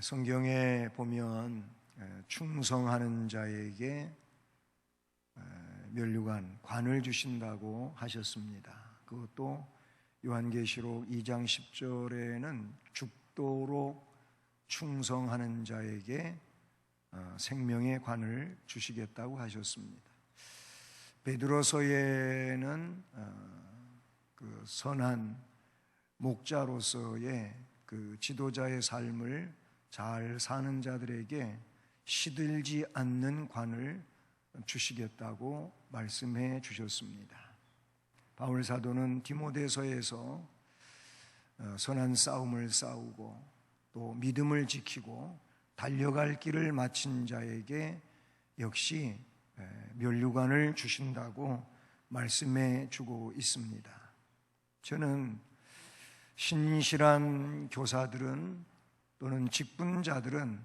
성경에 보면 충성하는 자에게 면류관, 관을 주신다고 하셨습니다. 그것도 요한계시록 2장 10절에는 죽도록 충성하는 자에게 생명의 관을 주시겠다고 하셨습니다. 베드로서에는 그 선한 목자로서의 그 지도자의 삶을 잘 사는 자들에게 시들지 않는 관을 주시겠다고 말씀해 주셨습니다. 바울 사도는 디모데서에서 선한 싸움을 싸우고 또 믿음을 지키고 달려갈 길을 마친 자에게 역시 면류관을 주신다고 말씀해 주고 있습니다. 저는 신실한 교사들은 또는 직분자들은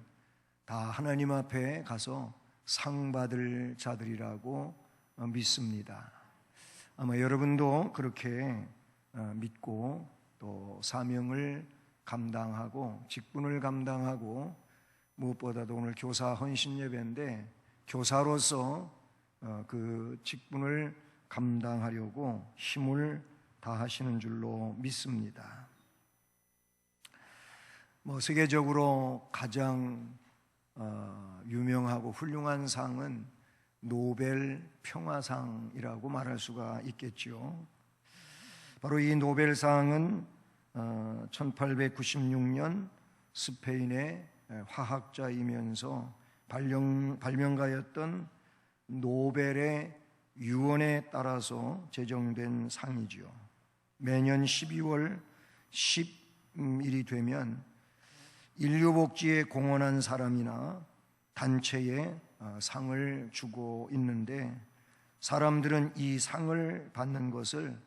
다 하나님 앞에 가서 상 받을 자들이라고 믿습니다. 아마 여러분도 그렇게 믿고 또 사명을 감당하고 직분을 감당하고 무엇보다도 오늘 교사 헌신 예배인데 교사로서 그 직분을 감당하려고 힘을 다하시는 줄로 믿습니다. 세계적으로 가장 유명하고 훌륭한 상은 노벨 평화상이라고 말할 수가 있겠죠. 바로 이 노벨상은 1896년 스페인의 화학자이면서 발명가였던 노벨의 유언에 따라서 제정된 상이죠. 매년 12월 10일이 되면 인류복지에 공헌한 사람이나 단체에 상을 주고 있는데 사람들은 이 상을 받는 것을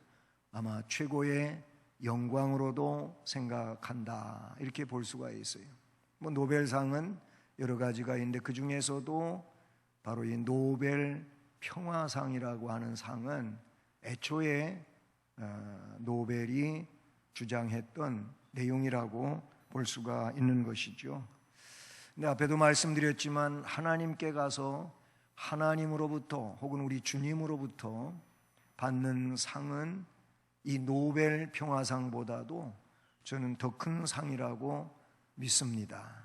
아마 최고의 영광으로도 생각한다, 이렇게 볼 수가 있어요. 노벨상은 여러 가지가 있는데 그 중에서도 바로 이 노벨 평화상이라고 하는 상은 애초에 노벨이 주장했던 내용이라고 볼 수가 있는 것이죠. 근데 앞에도 말씀드렸지만 하나님께 가서 하나님으로부터 혹은 우리 주님으로부터 받는 상은 이 노벨 평화상보다도 저는 더 큰 상이라고 믿습니다.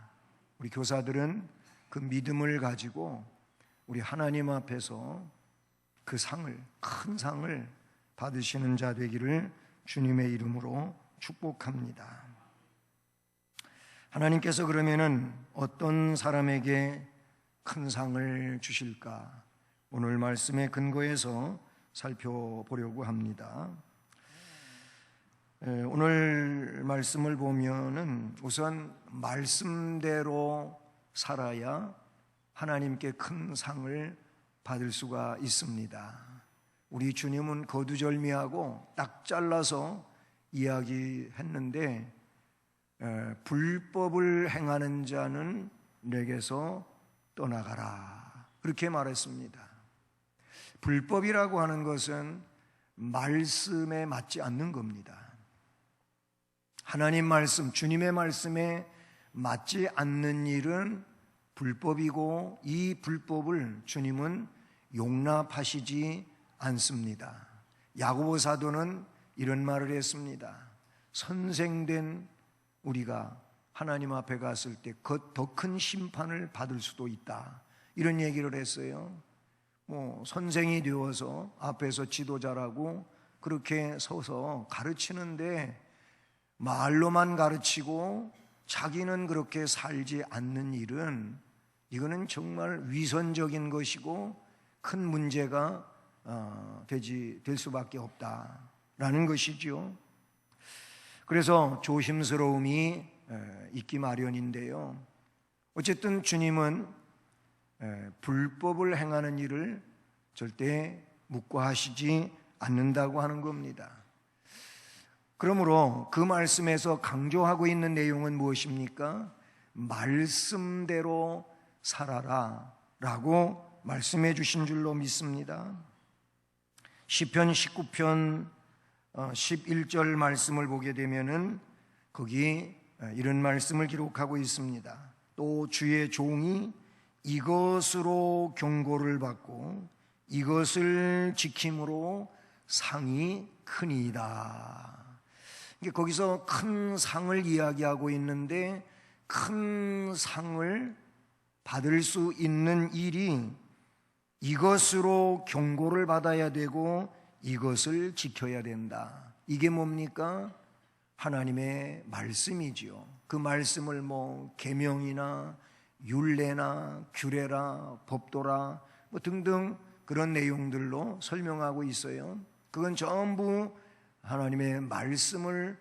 우리 교사들은 그 믿음을 가지고 우리 하나님 앞에서 그 상을, 큰 상을 받으시는 자 되기를 주님의 이름으로 축복합니다. 하나님께서 그러면은 어떤 사람에게 큰 상을 주실까? 오늘 말씀의 근거에서 살펴보려고 합니다. 오늘 말씀을 보면은 우선 말씀대로 살아야 하나님께 큰 상을 받을 수가 있습니다. 우리 주님은 거두절미하고 딱 잘라서 이야기했는데 불법을 행하는 자는 내게서 떠나가라, 그렇게 말했습니다. 불법이라고 하는 것은 말씀에 맞지 않는 겁니다. 하나님 말씀, 주님의 말씀에 맞지 않는 일은 불법이고 이 불법을 주님은 용납하시지 않습니다. 야고보 사도는 이런 말을 했습니다. 선생된 우리가 하나님 앞에 갔을 때 더 큰 심판을 받을 수도 있다, 이런 얘기를 했어요. 선생이 되어서 앞에서 지도자라고 그렇게 서서 가르치는데 말로만 가르치고 자기는 그렇게 살지 않는 일은 이거는 정말 위선적인 것이고 큰 문제가 될 수밖에 없다라는 것이죠. 그래서 조심스러움이 있기 마련인데요. 어쨌든 주님은 불법을 행하는 일을 절대 묵과하시지 않는다고 하는 겁니다. 그러므로 그 말씀에서 강조하고 있는 내용은 무엇입니까? 말씀대로 살아라 라고 말씀해 주신 줄로 믿습니다. 시편 19편 11절 말씀을 보게 되면은 거기 이런 말씀을 기록하고 있습니다. 또 주의 종이 이것으로 경고를 받고 이것을 지킴으로 상이 크니이다. 거기서 큰 상을 이야기하고 있는데, 큰 상을 받을 수 있는 일이 이것으로 경고를 받아야 되고 이것을 지켜야 된다. 이게 뭡니까? 하나님의 말씀이지요. 그 말씀을 계명이나 율례나 규례라 법도라 등등 그런 내용들로 설명하고 있어요. 그건 전부 하나님의 말씀을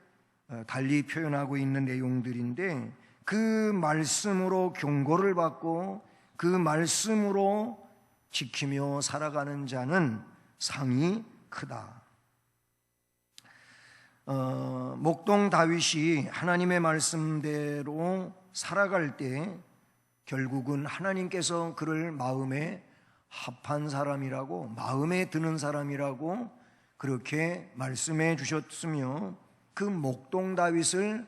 달리 표현하고 있는 내용들인데, 그 말씀으로 경고를 받고 그 말씀으로 지키며 살아가는 자는 상이 크다. 목동 다윗이 하나님의 말씀대로 살아갈 때 결국은 하나님께서 그를 마음에 합한 사람이라고, 마음에 드는 사람이라고 그렇게 말씀해 주셨으며, 그 목동 다윗을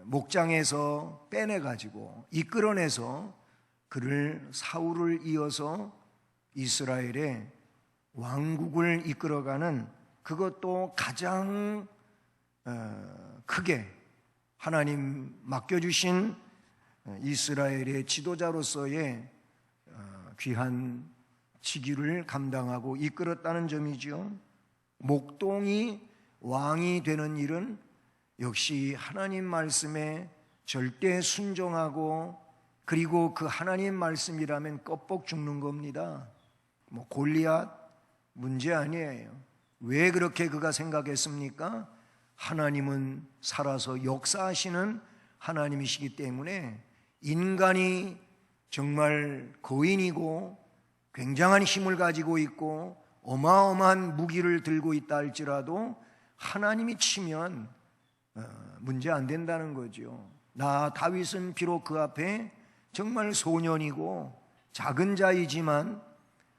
목장에서 빼내가지고 이끌어내서 그를 사울을 이어서 이스라엘의 왕국을 이끌어가는, 그것도 가장 크게 하나님 맡겨주신 이스라엘의 지도자로서의 귀한 직위를 감당하고 이끌었다는 점이죠. 목동이 왕이 되는 일은 역시 하나님 말씀에 절대 순종하고, 그리고 그 하나님 말씀이라면 껍벅 죽는 겁니다. 골리앗 문제 아니에요. 왜 그렇게 그가 생각했습니까? 하나님은 살아서 역사하시는 하나님이시기 때문에 인간이 정말 거인이고 굉장한 힘을 가지고 있고 어마어마한 무기를 들고 있다 할지라도 하나님이 치면 문제 안 된다는 거죠. 나 다윗은 비록 그 앞에 정말 소년이고 작은 자이지만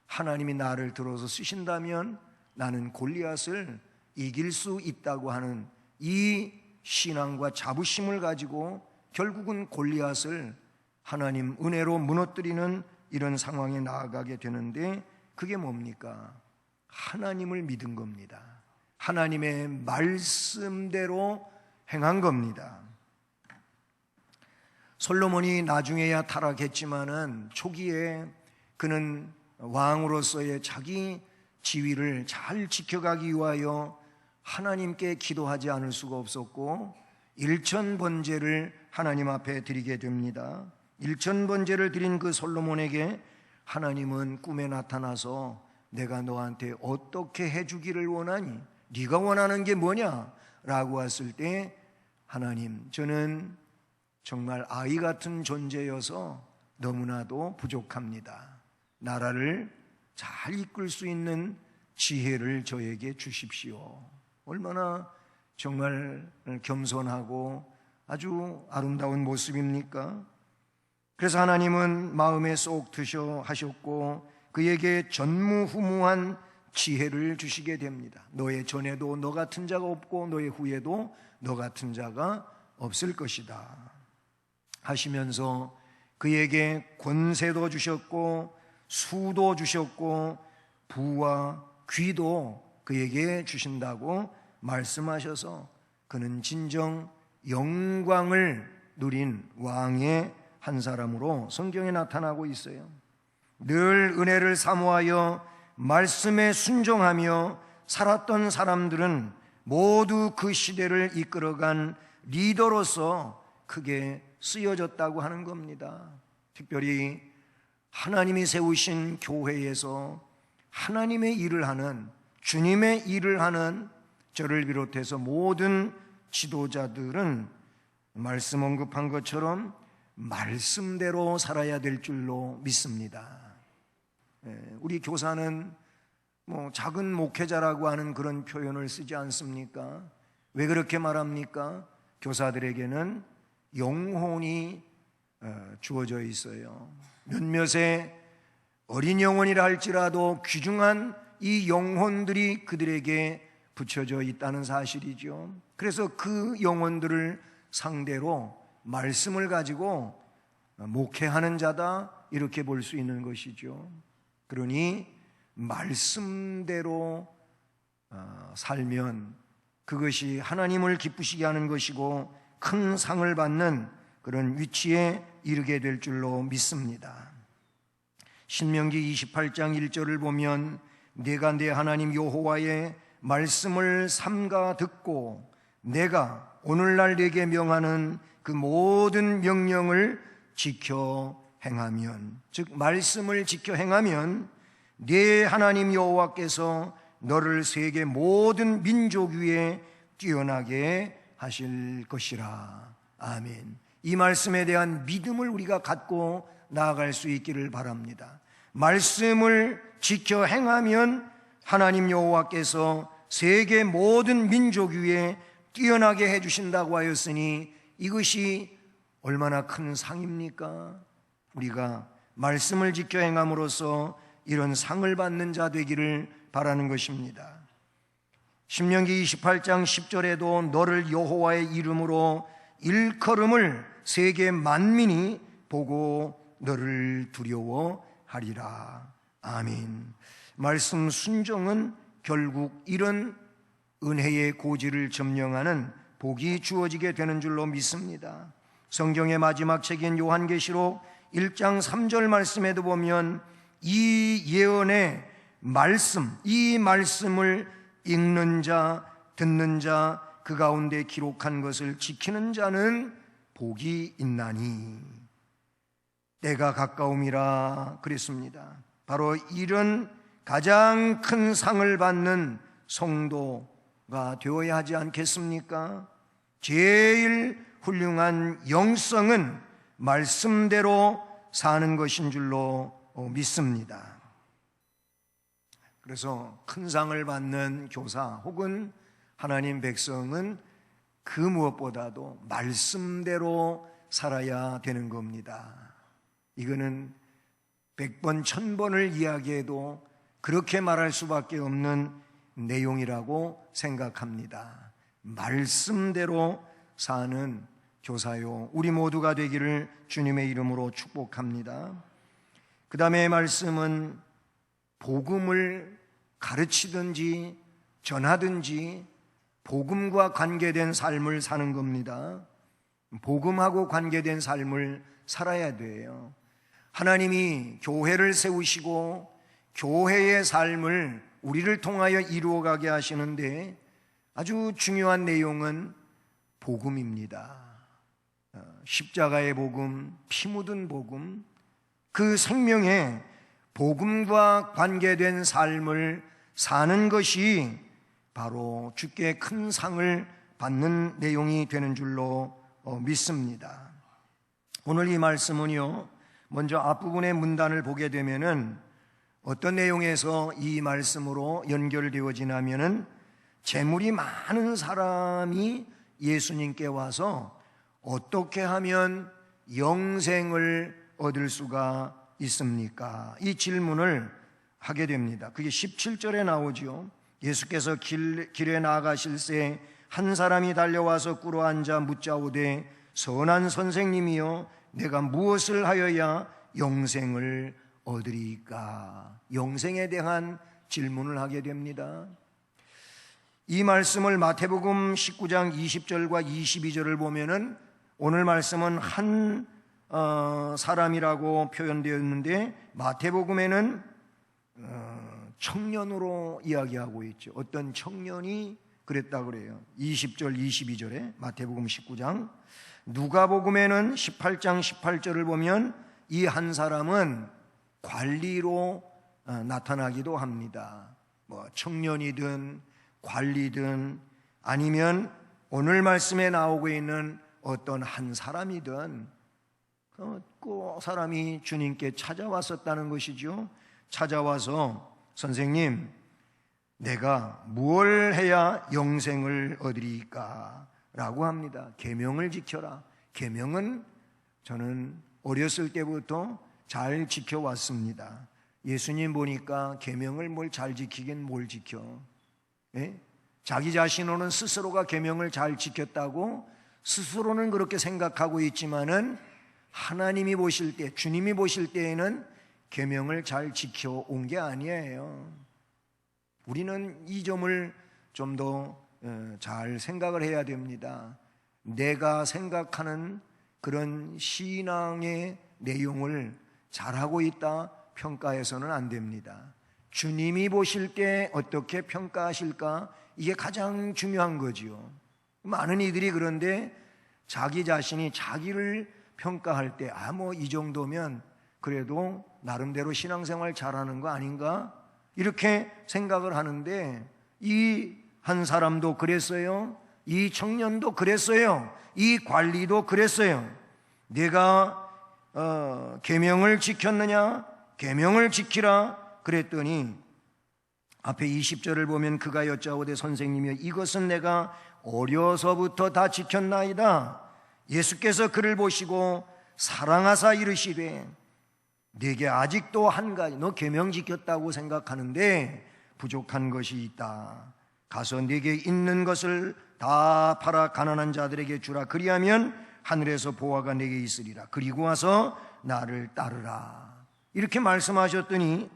하나님이 나를 들어서 쓰신다면 나는 골리앗을 이길 수 있다고 하는 이 신앙과 자부심을 가지고 결국은 골리앗을 하나님 은혜로 무너뜨리는 이런 상황에 나아가게 되는데, 그게 뭡니까? 하나님을 믿은 겁니다. 하나님의 말씀대로 행한 겁니다. 솔로몬이 나중에야 타락했지만은 초기에 그는 왕으로서의 자기 지위를 잘 지켜가기 위하여 하나님께 기도하지 않을 수가 없었고, 일천번제를 하나님 앞에 드리게 됩니다. 일천번제를 드린 그 솔로몬에게 하나님은 꿈에 나타나서 내가 너한테 어떻게 해주기를 원하니? 네가 원하는 게 뭐냐? 라고 했을 때, 하나님, 저는 정말 아이 같은 존재여서 너무나도 부족합니다. 나라를 잘 이끌 수 있는 지혜를 저에게 주십시오. 얼마나 정말 겸손하고 아주 아름다운 모습입니까? 그래서 하나님은 마음에 쏙 드셔 하셨고 그에게 전무후무한 지혜를 주시게 됩니다. 너의 전에도 너 같은 자가 없고 너의 후에도 너 같은 자가 없을 것이다 하시면서 그에게 권세도 주셨고 수도 주셨고 부와 귀도 그에게 주신다고 말씀하셔서 그는 진정 영광을 누린 왕의 한 사람으로 성경에 나타나고 있어요. 늘 은혜를 사모하여 말씀에 순종하며 살았던 사람들은 모두 그 시대를 이끌어간 리더로서 크게 쓰여졌다고 하는 겁니다. 특별히 하나님이 세우신 교회에서 하나님의 일을 하는, 주님의 일을 하는 저를 비롯해서 모든 지도자들은 말씀 언급한 것처럼 말씀대로 살아야 될 줄로 믿습니다. 우리 교사는 작은 목회자라고 하는 그런 표현을 쓰지 않습니까? 왜 그렇게 말합니까? 교사들에게는 영혼이 주어져 있어요. 몇몇의 어린 영혼이라 할지라도 귀중한 이 영혼들이 그들에게 붙여져 있다는 사실이죠. 그래서 그 영혼들을 상대로 말씀을 가지고 목회하는 자다, 이렇게 볼 수 있는 것이죠. 그러니 말씀대로 살면 그것이 하나님을 기쁘시게 하는 것이고 큰 상을 받는 그런 위치에 이르게 될 줄로 믿습니다. 신명기 28장 1절을 보면 내가 내 하나님 여호와의 말씀을 삼가 듣고 내가 오늘날 내게 명하는 그 모든 명령을 지켜 행하면, 즉 말씀을 지켜 행하면 네 하나님 여호와께서 너를 세계 모든 민족 위에 뛰어나게 하실 것이라. 아멘. 이 말씀에 대한 믿음을 우리가 갖고 나아갈 수 있기를 바랍니다. 말씀을 지켜 행하면 하나님 여호와께서 세계 모든 민족 위에 뛰어나게 해주신다고 하였으니 이것이 얼마나 큰 상입니까? 우리가 말씀을 지켜 행함으로써 이런 상을 받는 자 되기를 바라는 것입니다. 신명기 28장 10절에도 너를 여호와의 이름으로 일컬음을 세계 만민이 보고 너를 두려워하리라. 아멘. 말씀 순종은 결국 이런 은혜의 고지를 점령하는 복이 주어지게 되는 줄로 믿습니다. 성경의 마지막 책인 요한계시록 1장 3절 말씀에도 보면 이 예언의 말씀, 이 말씀을 읽는 자, 듣는 자, 그 가운데 기록한 것을 지키는 자는 복이 있나니 때가 가까움이라 그랬습니다. 바로 이런 가장 큰 상을 받는 성도가 되어야 하지 않겠습니까? 제일 훌륭한 영성은 말씀대로 사는 것인 줄로 믿습니다. 그래서 큰 상을 받는 교사 혹은 하나님 백성은 그 무엇보다도 말씀대로 살아야 되는 겁니다. 이거는 100번, 1000번을 이야기해도 그렇게 말할 수밖에 없는 내용이라고 생각합니다. 말씀대로 사는 교사요, 우리 모두가 되기를 주님의 이름으로 축복합니다. 그 다음에 말씀은 복음을 가르치든지 전하든지 복음과 관계된 삶을 사는 겁니다. 복음하고 관계된 삶을 살아야 돼요. 하나님이 교회를 세우시고 교회의 삶을 우리를 통하여 이루어가게 하시는데 아주 중요한 내용은 복음입니다. 십자가의 복음, 피 묻은 복음, 그 생명의 복음과 관계된 삶을 사는 것이 바로 주께 큰 상을 받는 내용이 되는 줄로 믿습니다. 오늘 이 말씀은요, 먼저 앞부분의 문단을 보게 되면은 어떤 내용에서 이 말씀으로 연결되어지냐면은 재물이 많은 사람이 예수님께 와서 어떻게 하면 영생을 얻을 수가 있습니까? 이 질문을 하게 됩니다. 그게 17절에 나오죠. 예수께서 길에 나아가실새 한 사람이 달려와서 꿇어앉아 묻자오되 선한 선생님이여 내가 무엇을 하여야 영생을 얻으리까? 영생에 대한 질문을 하게 됩니다. 이 말씀을 마태복음 19장 20절과 22절을 보면은 오늘 말씀은 한 사람이라고 표현되어 있는데 마태복음에는 청년으로 이야기하고 있죠. 어떤 청년이 그랬다 그래요. 20절 22절에 마태복음 19장. 누가복음에는 18장 18절을 보면 이 한 사람은 관리로 나타나기도 합니다. 뭐 청년이든 관리든 아니면 오늘 말씀에 나오고 있는 어떤 한 사람이든 그 사람이 주님께 찾아왔었다는 것이죠. 찾아와서 선생님, 내가 무엇을 해야 영생을 얻으리까? 라고 합니다. 계명을 지켜라. 계명은 저는 어렸을 때부터 잘 지켜왔습니다. 예수님 보니까 계명을 뭘 잘 지키긴 뭘 지켜. 예? 자기 자신으로는 스스로가 계명을 잘 지켰다고 스스로는 그렇게 생각하고 있지만은 하나님이 보실 때, 주님이 보실 때에는 계명을 잘 지켜온 게 아니에요. 우리는 이 점을 좀 더 잘 생각을 해야 됩니다. 내가 생각하는 그런 신앙의 내용을 잘하고 있다 평가해서는 안 됩니다. 주님이 보실 때 어떻게 평가하실까? 이게 가장 중요한 거지요. 많은 이들이 그런데 자기 자신이 자기를 평가할 때 뭐 이 정도면 그래도 나름대로 신앙생활 잘하는 거 아닌가? 이렇게 생각을 하는데 이 한 사람도 그랬어요. 이 청년도 그랬어요. 이 관리도 그랬어요. 내가 계명을 지켰느냐? 계명을 지키라 그랬더니 앞에 20절을 보면 그가 여짜오되 선생님이여 이것은 내가 어려서부터 다 지켰나이다. 예수께서 그를 보시고 사랑하사 이르시되 네게 아직도 한 가지, 너 계명 지켰다고 생각하는데 부족한 것이 있다. 가서 네게 있는 것을 다 팔아 가난한 자들에게 주라. 그리하면 하늘에서 보화가 네게 있으리라. 그리고 와서 나를 따르라. 이렇게 말씀하셨더니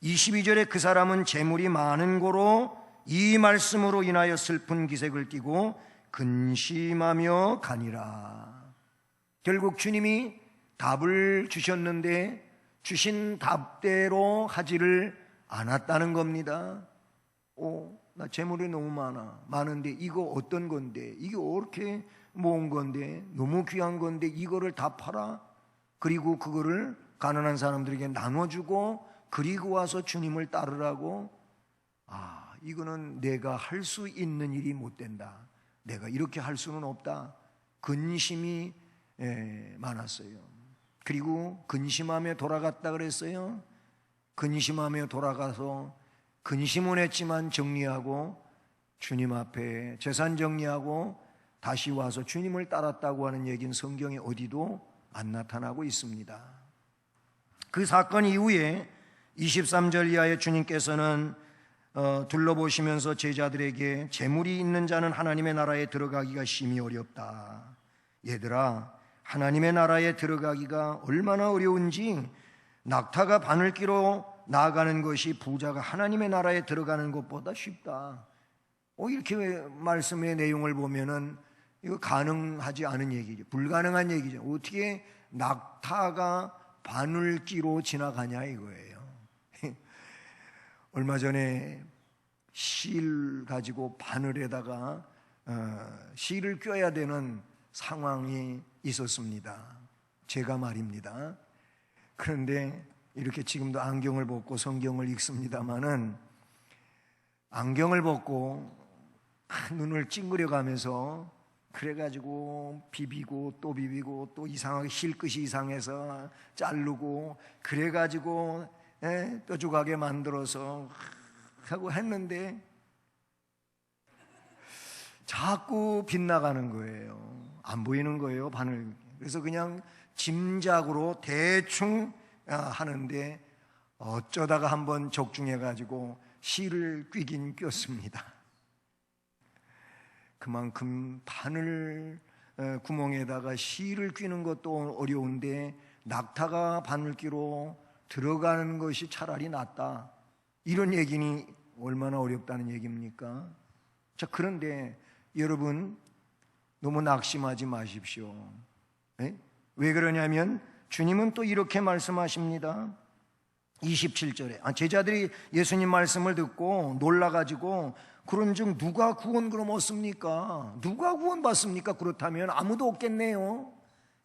22절에 그 사람은 재물이 많은 고로 이 말씀으로 인하여 슬픈 기색을 띠고 근심하며 가니라. 결국 주님이 답을 주셨는데 주신 답대로 하지를 않았다는 겁니다. 나 재물이 너무 많은데 이거 어떤 건데, 이게 어떻게 모은 건데, 너무 귀한 건데 이거를 다 팔아? 그리고 그거를 가난한 사람들에게 나눠주고 그리고 와서 주님을 따르라고? 이거는 내가 할 수 있는 일이 못 된다. 내가 이렇게 할 수는 없다. 근심이 많았어요. 그리고 근심하며 돌아갔다 그랬어요. 근심하며 돌아가서 근심은 했지만 정리하고 주님 앞에 재산 정리하고 다시 와서 주님을 따랐다고 하는 얘기는 성경에 어디도 안 나타나고 있습니다. 그 사건 이후에 23절 이하에 주님께서는 둘러보시면서 제자들에게 재물이 있는 자는 하나님의 나라에 들어가기가 심히 어렵다. 얘들아, 하나님의 나라에 들어가기가 얼마나 어려운지 낙타가 바늘귀로 나아가는 것이 부자가 하나님의 나라에 들어가는 것보다 쉽다. 이렇게 말씀의 내용을 보면은 이거 가능하지 않은 얘기죠. 불가능한 얘기죠. 어떻게 낙타가 바늘귀로 지나가냐 이거예요. 얼마 전에 실 가지고 바늘에다가 실을 껴야 되는 상황이 있었습니다. 제가 말입니다. 그런데 이렇게 지금도 안경을 벗고 성경을 읽습니다마는 안경을 벗고 눈을 찡그려가면서 그래가지고 비비고 또 비비고 또 이상하게 실끝이 이상해서 자르고 그래가지고 뾰족하게 만들어서 하고 했는데 자꾸 빗나가는 거예요. 안 보이는 거예요, 바늘. 그래서 그냥 짐작으로 대충 하는데 어쩌다가 한번 적중해가지고 실을 꿰긴 꼈습니다. 그만큼 바늘 구멍에다가 실을 꿰는 것도 어려운데 낙타가 바늘귀로 들어가는 것이 차라리 낫다. 이런 얘기니 얼마나 어렵다는 얘기입니까? 자, 그런데 여러분 너무 낙심하지 마십시오. 왜 그러냐면 주님은 또 이렇게 말씀하십니다. 27절에 제자들이 예수님 말씀을 듣고 놀라가지고 그런즉 누가 구원 그럼 얻습니까? 누가 구원 받습니까? 그렇다면 아무도 없겠네요.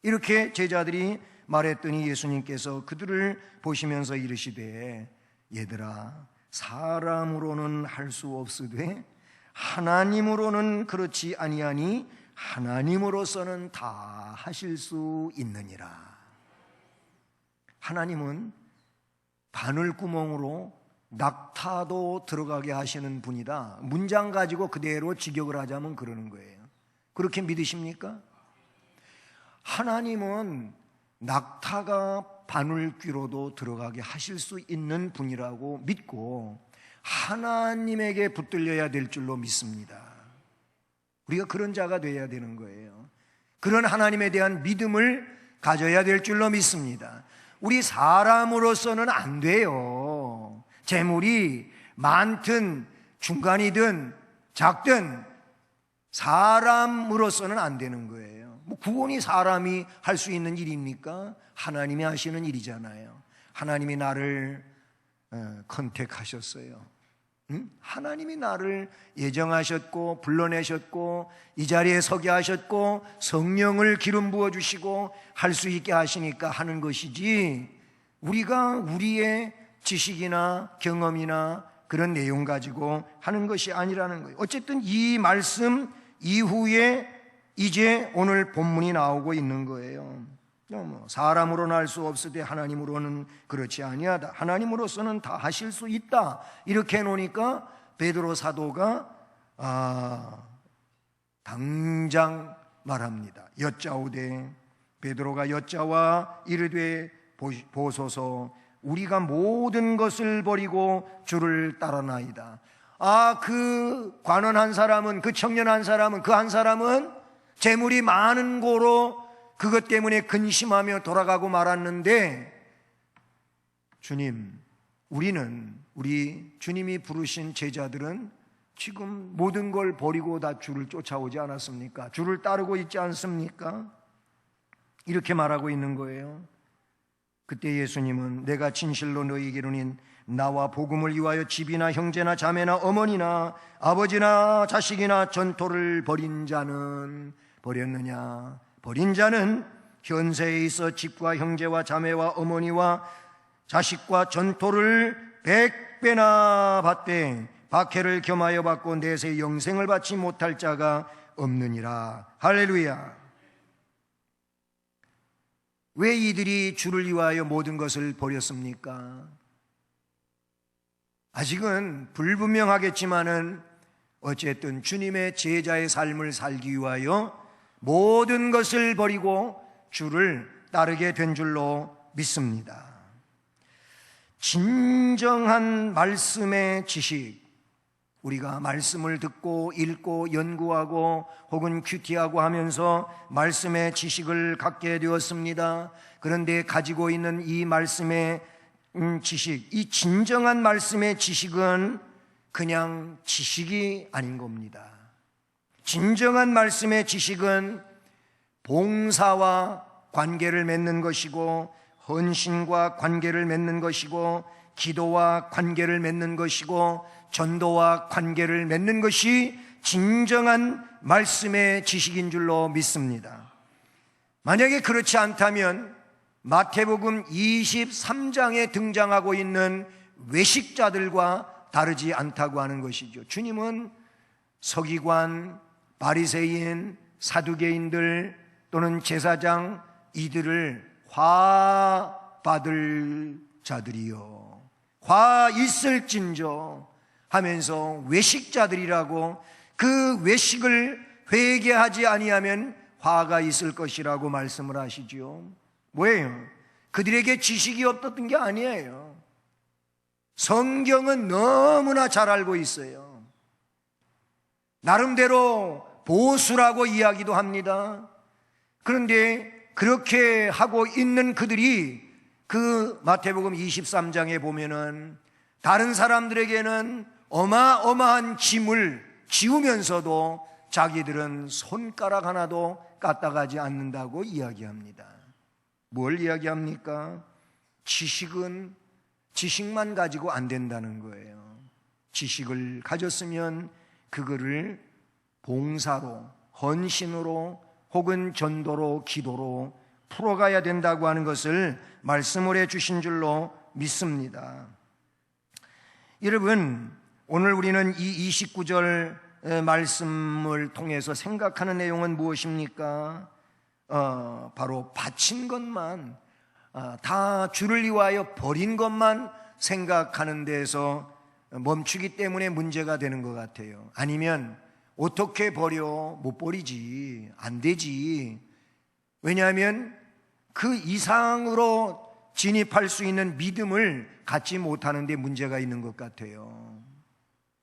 이렇게 제자들이 말했더니 예수님께서 그들을 보시면서 이르시되 얘들아, 사람으로는 할 수 없으되 하나님으로는 그렇지 아니하니 하나님으로서는 다 하실 수 있느니라. 하나님은 바늘구멍으로 낙타도 들어가게 하시는 분이다. 문장 가지고 그대로 직역을 하자면 그러는 거예요. 그렇게 믿으십니까? 하나님은 낙타가 바늘귀로도 들어가게 하실 수 있는 분이라고 믿고 하나님에게 붙들려야 될 줄로 믿습니다. 우리가 그런 자가 되어야 되는 거예요. 그런 하나님에 대한 믿음을 가져야 될 줄로 믿습니다. 우리 사람으로서는 안 돼요. 재물이 많든 중간이든 작든 사람으로서는 안 되는 거예요. 뭐 구원이 사람이 할 수 있는 일입니까? 하나님이 하시는 일이잖아요. 하나님이 나를 컨택하셨어요. 하나님이 나를 예정하셨고 불러내셨고 이 자리에 서게 하셨고 성령을 기름 부어주시고 할 수 있게 하시니까 하는 것이지, 우리가 우리의 지식이나 경험이나 그런 내용 가지고 하는 것이 아니라는 거예요. 어쨌든 이 말씀 이후에 이제 오늘 본문이 나오고 있는 거예요. 사람으로는 할 수 없으되 하나님으로는 그렇지 아니하다. 하나님으로서는 다 하실 수 있다. 이렇게 해놓으니까 베드로 사도가 당장 말합니다. 여짜오되, 베드로가 여짜와 이르되 보소서 우리가 모든 것을 버리고 주를 따르나이다. 그 관원 한 사람은, 그 청년 한 사람은, 그 한 사람은 재물이 많은 고로 그것 때문에 근심하며 돌아가고 말았는데, 주님, 우리 주님이 부르신 제자들은 지금 모든 걸 버리고 다 주를 쫓아오지 않았습니까? 주를 따르고 있지 않습니까? 이렇게 말하고 있는 거예요. 그때 예수님은 내가 진실로 너희에게 이르노니 나와 복음을 위하여 집이나 형제나 자매나 어머니나 아버지나 자식이나 전토를 벌인 자는 버렸느냐? 버린 자는 현세에 있어 집과 형제와 자매와 어머니와 자식과 전토를 100배나 받되 박해를 겸하여 받고 내세 영생을 받지 못할 자가 없느니라. 할렐루야. 왜 이들이 주를 위하여 모든 것을 버렸습니까? 아직은 불분명하겠지만은 어쨌든 주님의 제자의 삶을 살기 위하여 모든 것을 버리고 주를 따르게 된 줄로 믿습니다. 진정한 말씀의 지식, 우리가 말씀을 듣고 읽고 연구하고 혹은 큐티하고 하면서 말씀의 지식을 갖게 되었습니다. 그런데 가지고 있는 이 말씀의 지식, 이 진정한 말씀의 지식은 그냥 지식이 아닌 겁니다. 진정한 말씀의 지식은 봉사와 관계를 맺는 것이고, 헌신과 관계를 맺는 것이고, 기도와 관계를 맺는 것이고, 전도와 관계를 맺는 것이 진정한 말씀의 지식인 줄로 믿습니다. 만약에 그렇지 않다면 마태복음 23장에 등장하고 있는 외식자들과 다르지 않다고 하는 것이죠. 주님은 서기관, 바리새인, 사두개인들 또는 제사장, 이들을 화 받을 자들이요, 화 있을진저 하면서 외식자들이라고, 그 외식을 회개하지 아니하면 화가 있을 것이라고 말씀을 하시지요. 뭐예요? 그들에게 지식이 없었던 게 아니에요. 성경은 너무나 잘 알고 있어요. 나름대로 보수라고 이야기도 합니다. 그런데 그렇게 하고 있는 그들이 그 마태복음 23장에 보면은 다른 사람들에게는 어마어마한 짐을 지우면서도 자기들은 손가락 하나도 까딱하지 않는다고 이야기합니다. 뭘 이야기합니까? 지식은 지식만 가지고 안 된다는 거예요. 지식을 가졌으면 그거를 봉사로, 헌신으로 혹은 전도로, 기도로 풀어가야 된다고 하는 것을 말씀을 해주신 줄로 믿습니다. 여러분, 오늘 우리는 이 29절 말씀을 통해서 생각하는 내용은 무엇입니까? 바로 바친 것만, 다 주를 위하여 버린 것만 생각하는 데서 멈추기 때문에 문제가 되는 것 같아요. 아니면 어떻게 버려? 못 버리지, 안 되지. 왜냐하면 그 이상으로 진입할 수 있는 믿음을 갖지 못하는 데 문제가 있는 것 같아요.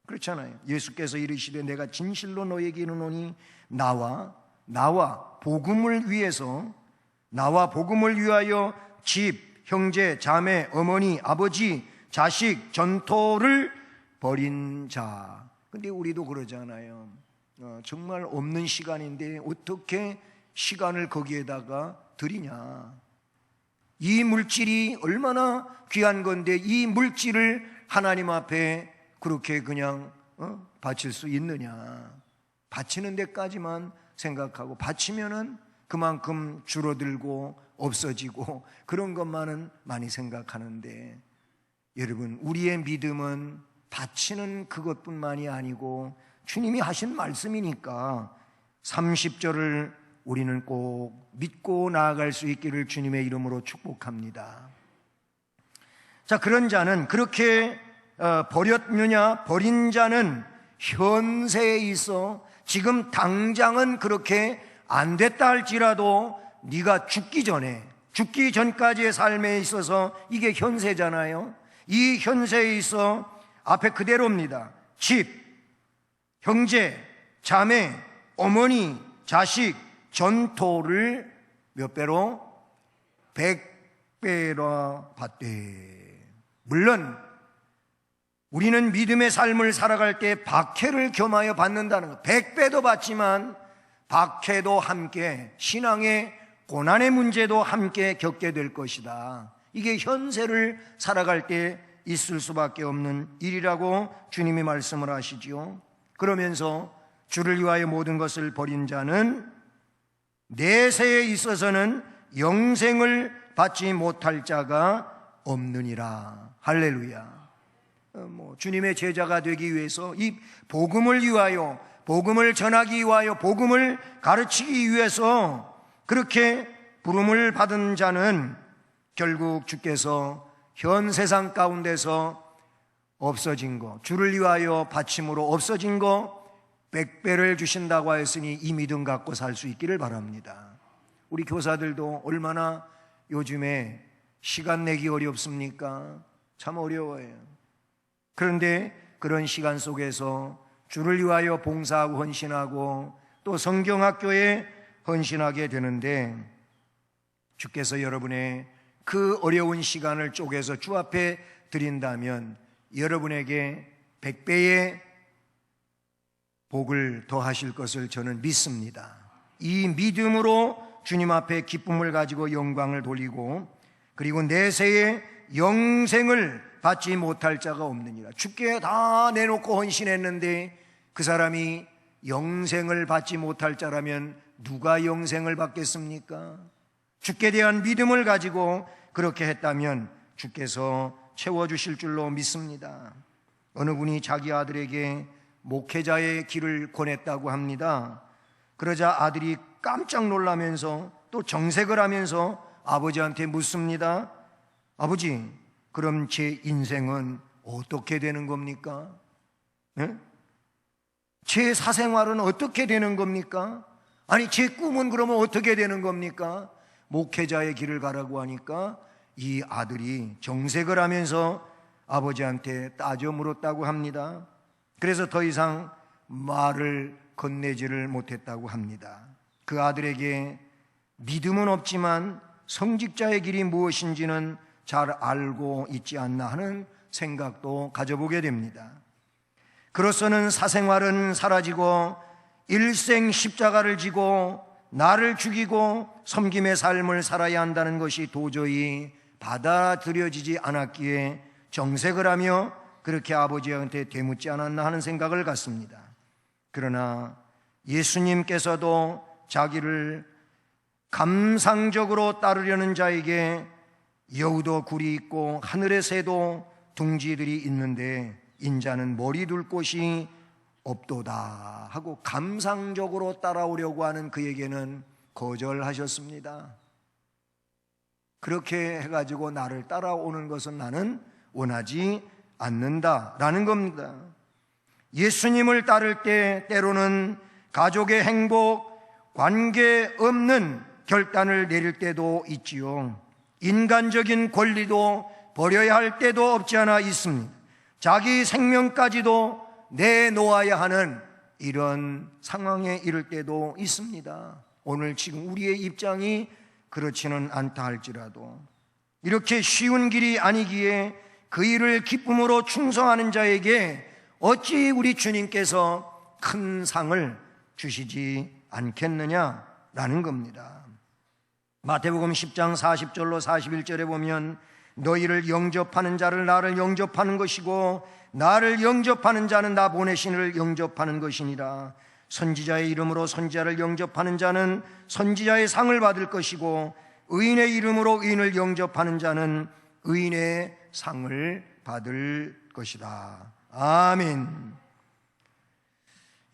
그렇잖아요. 예수께서 이르시되 내가 진실로 너에게 이르노니 나와 나와 복음을 위해서, 나와 복음을 위하여 집, 형제, 자매, 어머니, 아버지, 자식, 전토를 버린 자. 근데 우리도 그러잖아요. 정말 없는 시간인데 어떻게 시간을 거기에다가 들이냐. 이 물질이 얼마나 귀한 건데 이 물질을 하나님 앞에 그렇게 그냥 바칠 수 있느냐. 바치는 데까지만 생각하고, 바치면은 그만큼 줄어들고 없어지고 그런 것만은 많이 생각하는데, 여러분, 우리의 믿음은 바치는 그것뿐만이 아니고 주님이 하신 말씀이니까 30절을 우리는 꼭 믿고 나아갈 수 있기를 주님의 이름으로 축복합니다. 자, 그런 자는 그렇게 버렸느냐? 버린 자는 현세에 있어 지금 당장은 그렇게 안 됐다 할지라도 네가 죽기 전까지의 삶에 있어서 이게 현세잖아요. 이 현세에 있어 앞에 그대로입니다. 집, 형제, 자매, 어머니, 자식, 전토를 몇 배로? 100배로 받되. 물론 우리는 믿음의 삶을 살아갈 때 박해를 겸하여 받는다는 것, 100배도 받지만 박해도 함께, 신앙의 고난의 문제도 함께 겪게 될 것이다. 이게 현세를 살아갈 때 있을 수밖에 없는 일이라고 주님이 말씀을 하시죠. 그러면서 주를 위하여 모든 것을 버린 자는 내세에 있어서는 영생을 받지 못할 자가 없느니라. 할렐루야. 주님의 제자가 되기 위해서, 이 복음을 위하여, 복음을 전하기 위하여, 복음을 가르치기 위해서 그렇게 부름을 받은 자는 결국 주께서 현 세상 가운데서 없어진 것, 주를 위하여 바침으로 없어진 것 100배를 주신다고 하였으니 이 믿음 갖고 살 수 있기를 바랍니다. 우리 교사들도 얼마나 요즘에 시간 내기 어렵습니까? 참 어려워요. 그런데 그런 시간 속에서 주를 위하여 봉사하고 헌신하고 또 성경학교에 헌신하게 되는데, 주께서 여러분의 그 어려운 시간을 쪼개서 주 앞에 드린다면 여러분에게 100배의 복을 더하실 것을 저는 믿습니다. 이 믿음으로 주님 앞에 기쁨을 가지고 영광을 돌리고, 그리고 내세의 영생을 받지 못할 자가 없느니라. 주께 다 내놓고 헌신했는데 그 사람이 영생을 받지 못할 자라면 누가 영생을 받겠습니까? 주께 대한 믿음을 가지고 그렇게 했다면 주께서 채워주실 줄로 믿습니다. 어느 분이 자기 아들에게 목회자의 길을 권했다고 합니다. 그러자 아들이 깜짝 놀라면서 또 정색을 하면서 아버지한테 묻습니다. 아버지, 그럼 제 인생은 어떻게 되는 겁니까? 네? 제 사생활은 어떻게 되는 겁니까? 아니, 제 꿈은 그러면 어떻게 되는 겁니까? 목회자의 길을 가라고 하니까 이 아들이 정색을 하면서 아버지한테 따져 물었다고 합니다. 그래서 더 이상 말을 건네지를 못했다고 합니다. 그 아들에게 믿음은 없지만 성직자의 길이 무엇인지는 잘 알고 있지 않나 하는 생각도 가져보게 됩니다. 그로서는 사생활은 사라지고 일생 십자가를 지고 나를 죽이고 섬김의 삶을 살아야 한다는 것이 도저히 받아들여지지 않았기에 정색을 하며 그렇게 아버지한테 되묻지 않았나 하는 생각을 갖습니다. 그러나 예수님께서도 자기를 감상적으로 따르려는 자에게 여우도 굴이 있고 하늘의 새도 둥지들이 있는데 인자는 머리 둘 곳이 없도다 하고 감상적으로 따라오려고 하는 그에게는 거절하셨습니다. 그렇게 해가지고 나를 따라오는 것은 나는 원하지 않는다라는 겁니다. 예수님을 따를 때 때로는 가족의 행복, 관계없는 결단을 내릴 때도 있지요. 인간적인 권리도 버려야 할 때도 없지 않아 있습니다. 자기 생명까지도 내놓아야 하는 이런 상황에 이를 때도 있습니다. 오늘 지금 우리의 입장이 그렇지는 않다 할지라도 이렇게 쉬운 길이 아니기에 그 일을 기쁨으로 충성하는 자에게 어찌 우리 주님께서 큰 상을 주시지 않겠느냐라는 겁니다. 마태복음 10장 40절로 41절에 보면 너희를 영접하는 자를 나를 영접하는 것이고 나를 영접하는 자는 나 보내신 이를 영접하는 것이니라. 선지자의 이름으로 선지자를 영접하는 자는 선지자의 상을 받을 것이고 의인의 이름으로 의인을 영접하는 자는 의인의 상을 받을 것이다. 아멘.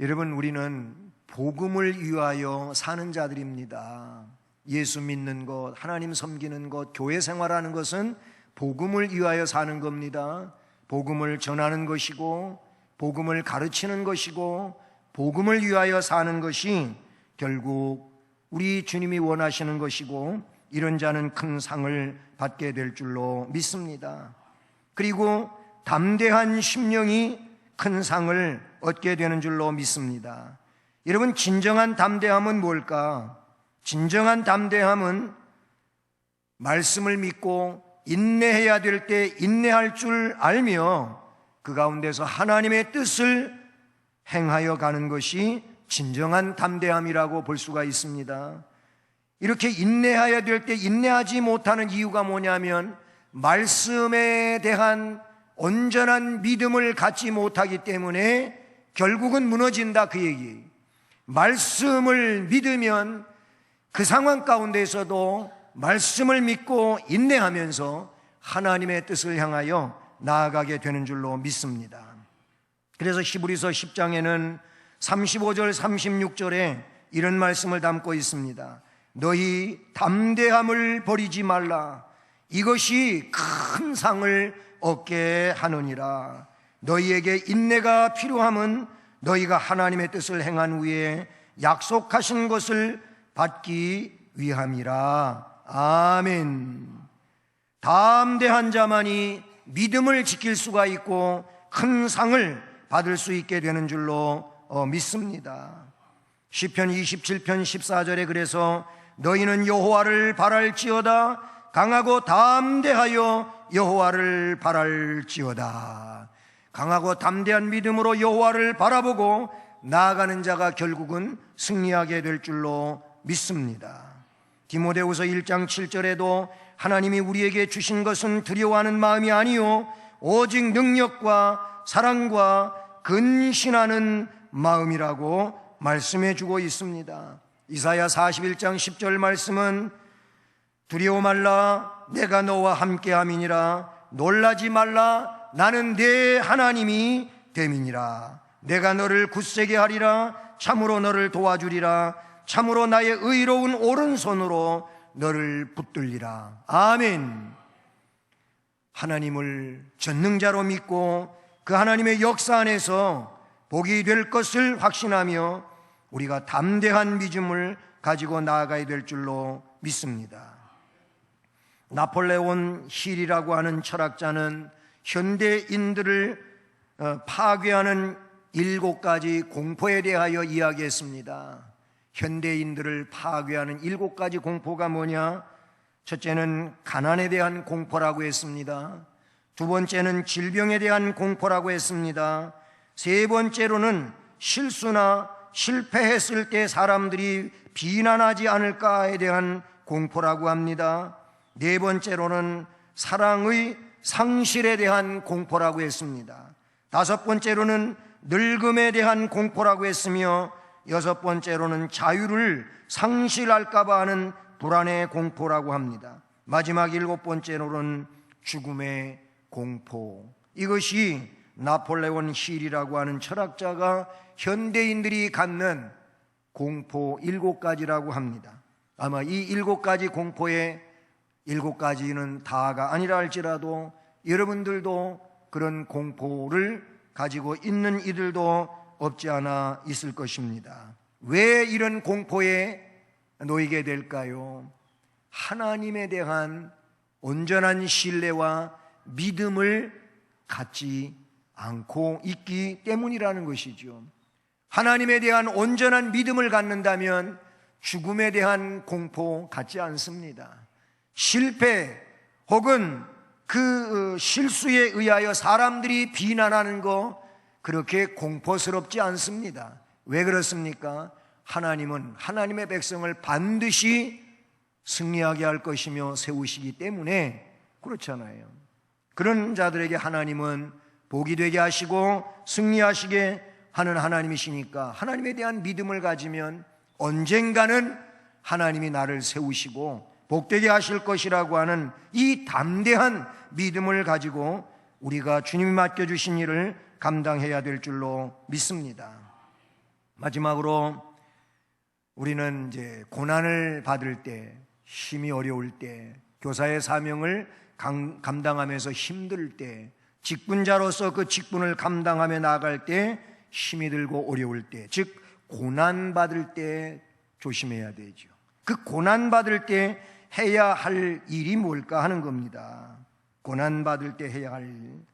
여러분, 우리는 복음을 위하여 사는 자들입니다. 예수 믿는 것, 하나님 섬기는 것, 교회 생활하는 것은 복음을 위하여 사는 겁니다. 복음을 전하는 것이고 복음을 가르치는 것이고 복음을 위하여 사는 것이 결국 우리 주님이 원하시는 것이고 이런 자는 큰 상을 받게 될 줄로 믿습니다. 그리고 담대한 심령이 큰 상을 얻게 되는 줄로 믿습니다. 여러분, 진정한 담대함은 뭘까? 진정한 담대함은 말씀을 믿고 인내해야 될 때 인내할 줄 알며 그 가운데서 하나님의 뜻을 행하여 가는 것이 진정한 담대함이라고 볼 수가 있습니다. 이렇게 인내해야 될 때 인내하지 못하는 이유가 뭐냐면 말씀에 대한 온전한 믿음을 갖지 못하기 때문에 결국은 무너진다, 그 얘기. 말씀을 믿으면 그 상황 가운데서도 말씀을 믿고 인내하면서 하나님의 뜻을 향하여 나아가게 되는 줄로 믿습니다. 그래서 히브리서 10장에는 35절 36절에 이런 말씀을 담고 있습니다. 너희 담대함을 버리지 말라. 이것이 큰 상을 얻게 하느니라. 너희에게 인내가 필요함은 너희가 하나님의 뜻을 행한 후에 약속하신 것을 받기 위함이라. 아멘. 담대한 자만이 믿음을 지킬 수가 있고 큰 상을 받을 수 있게 되는 줄로 믿습니다. 시편 27편 14절에 그래서 너희는 여호와를 바랄지어다. 강하고 담대하여 여호와를 바랄지어다. 강하고 담대한 믿음으로 여호와를 바라보고 나아가는 자가 결국은 승리하게 될 줄로 믿습니다. 디모데후서 1장 7절에도 하나님이 우리에게 주신 것은 두려워하는 마음이 아니요 오직 능력과 사랑과 근신하는 마음이라고 말씀해 주고 있습니다. 이사야 41장 10절 말씀은 두려워 말라 내가 너와 함께함이니라. 놀라지 말라 나는 네 하나님이 됨이니라. 내가 너를 굳세게 하리라. 참으로 너를 도와주리라. 참으로 나의 의로운 오른손으로 너를 붙들리라. 아멘. 하나님을 전능자로 믿고 그 하나님의 역사 안에서 복이 될 것을 확신하며 우리가 담대한 믿음을 가지고 나아가야 될 줄로 믿습니다. 나폴레온 힐이라고 하는 철학자는 현대인들을 파괴하는 7가지 공포에 대하여 이야기했습니다. 현대인들을 파괴하는 7가지 공포가 뭐냐? 첫째는 가난에 대한 공포라고 했습니다. 두 번째는 질병에 대한 공포라고 했습니다. 세 번째로는 실수나 실패했을 때 사람들이 비난하지 않을까에 대한 공포라고 합니다. 네 번째로는 사랑의 상실에 대한 공포라고 했습니다. 다섯 번째로는 늙음에 대한 공포라고 했으며 여섯 번째로는 자유를 상실할까봐 하는 불안의 공포라고 합니다. 마지막 7번째로는 죽음의 공포. 이것이 나폴레온 힐이라고 하는 철학자가 현대인들이 갖는 공포 7가지라고 합니다. 아마 이 7가지 공포의 7가지는 다가 아니라 할지라도 여러분들도 그런 공포를 가지고 있는 이들도 없지 않아 있을 것입니다. 왜 이런 공포에 놓이게 될까요? 하나님에 대한 온전한 신뢰와 믿음을 갖지 않고 있기 때문이라는 것이죠. 하나님에 대한 온전한 믿음을 갖는다면 죽음에 대한 공포 갖지 않습니다. 실패 혹은 그 실수에 의하여 사람들이 비난하는 거 그렇게 공포스럽지 않습니다. 왜 그렇습니까? 하나님은 하나님의 백성을 반드시 승리하게 할 것이며 세우시기 때문에 그렇잖아요. 그런 자들에게 하나님은 복이 되게 하시고 승리하시게 하는 하나님이시니까 하나님에 대한 믿음을 가지면 언젠가는 하나님이 나를 세우시고 복되게 하실 것이라고 하는 이 담대한 믿음을 가지고 우리가 주님이 맡겨주신 일을 감당해야 될 줄로 믿습니다. 마지막으로 우리는 이제 고난을 받을 때, 힘이 어려울 때, 교사의 사명을 감당하면서 힘들 때, 직분자로서 그 직분을 감당하며 나아갈 때 힘이 들고 어려울 때, 즉 고난받을 때 조심해야 되죠. 그 고난받을 때 해야 할 일이 뭘까 하는 겁니다. 고난받을 때 해야 할 일.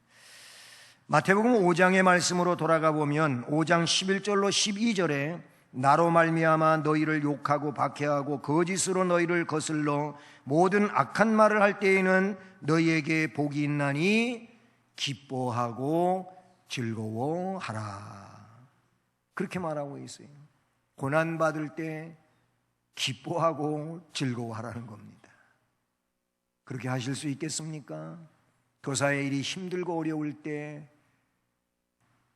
마태복음 5장의 말씀으로 돌아가 보면 5장 11절로 12절에 나로 말미암아 너희를 욕하고 박해하고 거짓으로 너희를 거슬러 모든 악한 말을 할 때에는 너희에게 복이 있나니 기뻐하고 즐거워하라. 그렇게 말하고 있어요. 고난받을 때 기뻐하고 즐거워하라는 겁니다. 그렇게 하실 수 있겠습니까? 교사의 일이 힘들고 어려울 때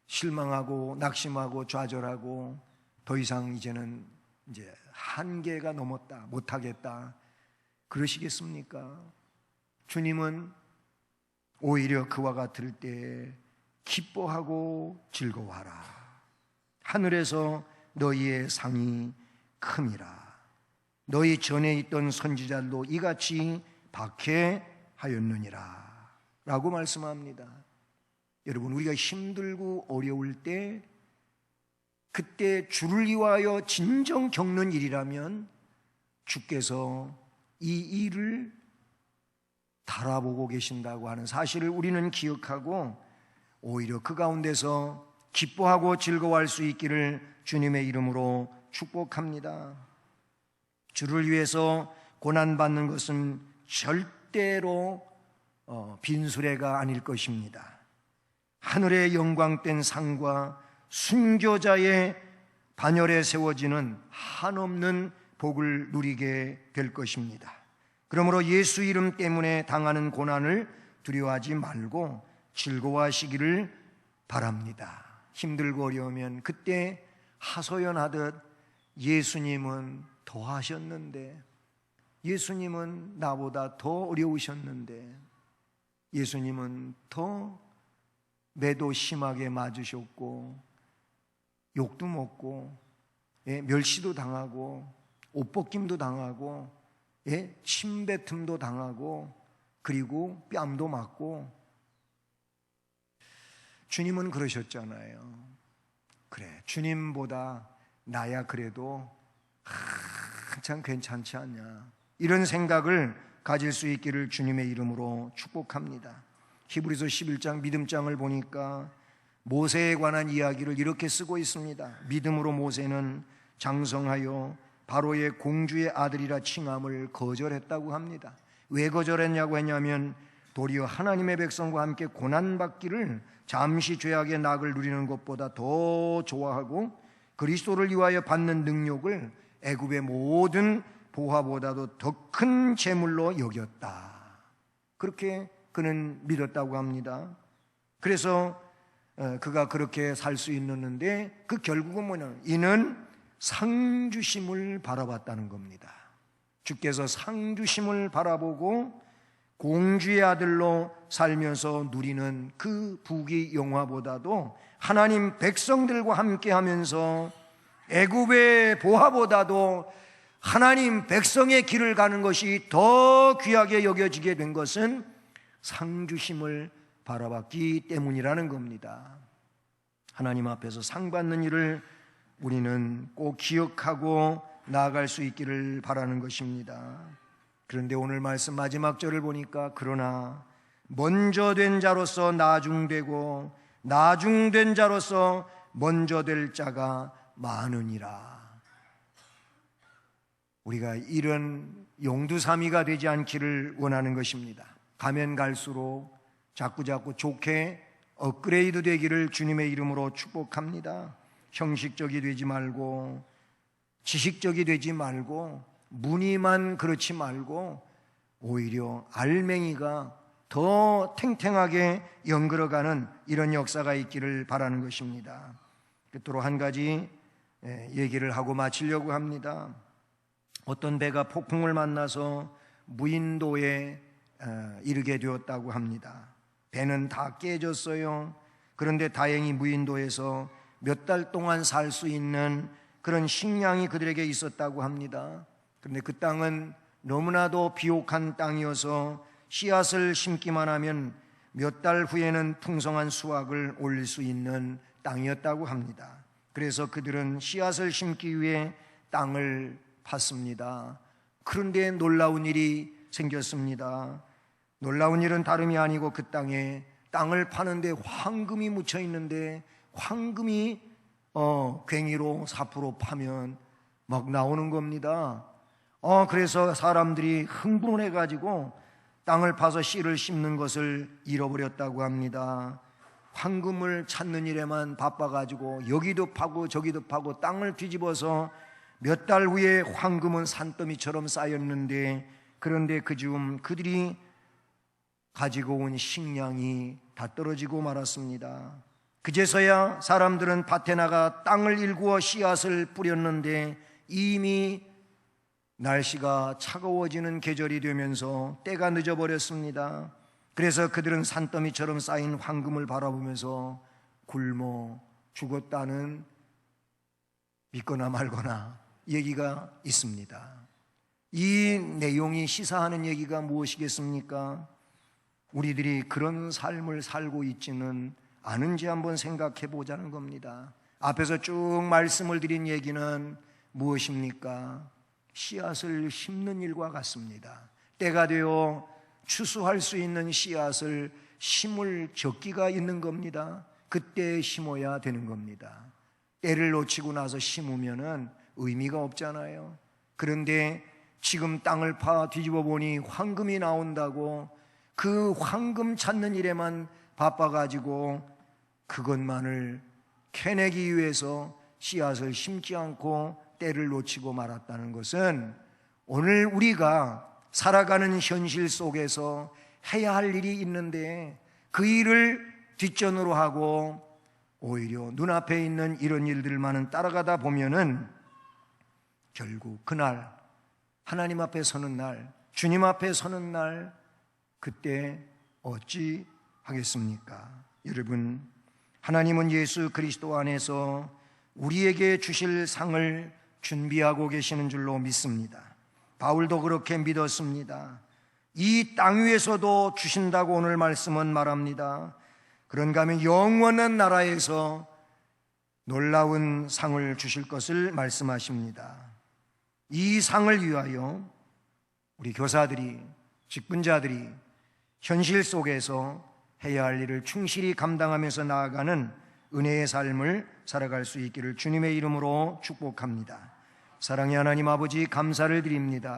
실망하고 낙심하고 좌절하고 더 이상 이제는 이제 한계가 넘었다, 못하겠다, 그러시겠습니까? 주님은 오히려 그와 같을 때 기뻐하고 즐거워하라. 하늘에서 너희의 상이 큼이라. 너희 전에 있던 선지자들도 이같이 박해하였느니라 라고 말씀합니다. 여러분, 우리가 힘들고 어려울 때 그때 주를 위하여 진정 겪는 일이라면 주께서 이 일을 달아보고 계신다고 하는 사실을 우리는 기억하고 오히려 그 가운데서 기뻐하고 즐거워할 수 있기를 주님의 이름으로 축복합니다. 주를 위해서 고난받는 것은 절대로 빈수레가 아닐 것입니다. 하늘의 영광된 상과 순교자의 반열에 세워지는 한없는 복을 누리게 될 것입니다. 그러므로 예수 이름 때문에 당하는 고난을 두려워하지 말고 즐거워하시기를 바랍니다. 힘들고 어려우면 그때 하소연하듯 예수님은 더 하셨는데, 예수님은 나보다 더 어려우셨는데, 예수님은 더 매도 심하게 맞으셨고 욕도 먹고 멸시도 당하고 옷벗김도 당하고 침뱉음도 당하고 그리고 뺨도 맞고. 주님은 그러셨잖아요. 그래, 주님보다 나야 그래도 한참 괜찮지 않냐, 이런 생각을 가질 수 있기를 주님의 이름으로 축복합니다. 히브리서 11장 믿음장을 보니까 모세에 관한 이야기를 이렇게 쓰고 있습니다. 믿음으로 모세는 장성하여 바로의 공주의 아들이라 칭함을 거절했다고 합니다. 왜 거절했냐고 했냐면 도리어 하나님의 백성과 함께 고난받기를 잠시 죄악의 낙을 누리는 것보다 더 좋아하고 그리스도를 위하여 받는 능력을 애굽의 모든 보화보다도 더 큰 재물로 여겼다. 그렇게 그는 믿었다고 합니다. 그래서 그가 그렇게 살 수 있었는데 그 결국은 뭐냐면 이는 상주심을 바라봤다는 겁니다. 주께서 상주심을 바라보고 공주의 아들로 살면서 누리는 그 부귀 영화보다도 하나님 백성들과 함께 하면서 애굽의 보화보다도 하나님 백성의 길을 가는 것이 더 귀하게 여겨지게 된 것은 상주심을 바라봤기 때문이라는 겁니다. 하나님 앞에서 상 받는 일을 우리는 꼭 기억하고 나아갈 수 있기를 바라는 것입니다. 그런데 오늘 말씀 마지막 절을 보니까 그러나 먼저 된 자로서 나중되고 나중된 자로서 먼저 될 자가 많으니라. 우리가 이런 용두사미가 되지 않기를 원하는 것입니다. 가면 갈수록 자꾸자꾸 좋게 업그레이드 되기를 주님의 이름으로 축복합니다. 형식적이 되지 말고, 지식적이 되지 말고, 무늬만 그렇지 말고, 오히려 알맹이가 더 탱탱하게 연결어가는 이런 역사가 있기를 바라는 것입니다. 끝으로 한 가지 얘기를 하고 마치려고 합니다. 어떤 배가 폭풍을 만나서 무인도에 이르게 되었다고 합니다. 배는 다 깨졌어요. 그런데 다행히 무인도에서 몇 달 동안 살 수 있는 그런 식량이 그들에게 있었다고 합니다. 그런데 그 땅은 너무나도 비옥한 땅이어서 씨앗을 심기만 하면 몇 달 후에는 풍성한 수확을 올릴 수 있는 땅이었다고 합니다. 그래서 그들은 씨앗을 심기 위해 땅을 팠습니다. 그런데 놀라운 일이 생겼습니다. 놀라운 일은 다름이 아니고 그 땅에 땅을 파는데 황금이 묻혀 있는데, 황금이 괭이로 사포로 파면 막 나오는 겁니다. 그래서 사람들이 흥분해가지고 땅을 파서 씨를 심는 것을 잃어버렸다고 합니다. 황금을 찾는 일에만 바빠가지고 여기도 파고 저기도 파고 땅을 뒤집어서 몇 달 후에 황금은 산더미처럼 쌓였는데, 그런데 그 즈음 그들이 가지고 온 식량이 다 떨어지고 말았습니다. 그제서야 사람들은 밭에 나가 땅을 일구어 씨앗을 뿌렸는데 이미 날씨가 차가워지는 계절이 되면서 때가 늦어버렸습니다. 그래서 그들은 산더미처럼 쌓인 황금을 바라보면서 굶어 죽었다는, 믿거나 말거나 얘기가 있습니다. 이 내용이 시사하는 얘기가 무엇이겠습니까? 우리들이 그런 삶을 살고 있지는 않은지 한번 생각해 보자는 겁니다. 앞에서 쭉 말씀을 드린 얘기는 무엇입니까? 씨앗을 심는 일과 같습니다. 때가 되어 추수할 수 있는 씨앗을 심을 적기가 있는 겁니다. 그때 심어야 되는 겁니다. 때를 놓치고 나서 심으면은 의미가 없잖아요. 그런데 지금 땅을 파 뒤집어 보니 황금이 나온다고 그 황금 찾는 일에만 바빠가지고 그것만을 캐내기 위해서 씨앗을 심지 않고 때를 놓치고 말았다는 것은 오늘 우리가 살아가는 현실 속에서 해야 할 일이 있는데 그 일을 뒷전으로 하고 오히려 눈앞에 있는 이런 일들만은 따라가다 보면은 결국 그날 하나님 앞에 서는 날, 주님 앞에 서는 날, 그때 어찌 하겠습니까? 여러분, 하나님은 예수 그리스도 안에서 우리에게 주실 상을 준비하고 계시는 줄로 믿습니다. 바울도 그렇게 믿었습니다. 이 땅 위에서도 주신다고 오늘 말씀은 말합니다. 그런가 하면 영원한 나라에서 놀라운 상을 주실 것을 말씀하십니다. 이 상을 위하여 우리 교사들이, 직분자들이 현실 속에서 해야 할 일을 충실히 감당하면서 나아가는 은혜의 삶을 살아갈 수 있기를 주님의 이름으로 축복합니다. 사랑의 하나님 아버지, 감사를 드립니다.